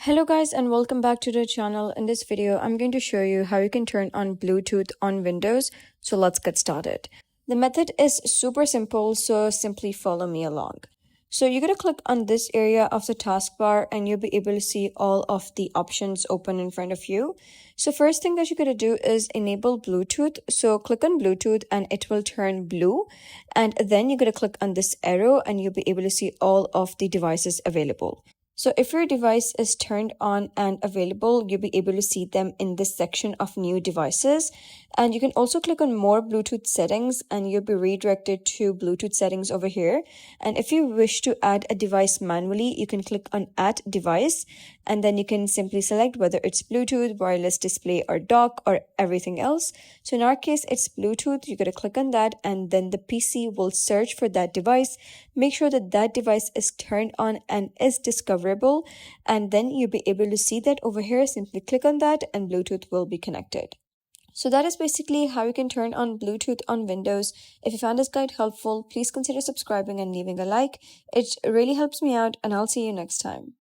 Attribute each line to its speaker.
Speaker 1: Hello guys and welcome back to the channel. In this video, I'm going to show you how you can turn on Bluetooth on Windows. So let's get started. The method is super simple, so simply follow me along. So you're going to click on this area of the taskbar and you'll be able to see all of the options open in front of you. So first thing that you're going to do is enable Bluetooth. So click on Bluetooth and it will turn blue. And then you're going to click on this arrow and you'll be able to see all of the devices available. So if your device is turned on and available, you'll be able to see them in this section of new devices. And you can also click on more Bluetooth settings and you'll be redirected to Bluetooth settings over here. And if you wish to add a device manually, you can click on add device and then you can simply select whether it's Bluetooth, wireless display or dock or everything else. So in our case, it's Bluetooth. You're going to click on that and then the PC will search for that device. Make sure that that device is turned on and is discoverable, and then you'll be able to see that over here. Simply click on that and Bluetooth will be connected. So that is basically how you can turn on Bluetooth on Windows. If you found this guide helpful, please consider subscribing and leaving a like. It really helps me out, and I'll see you next time.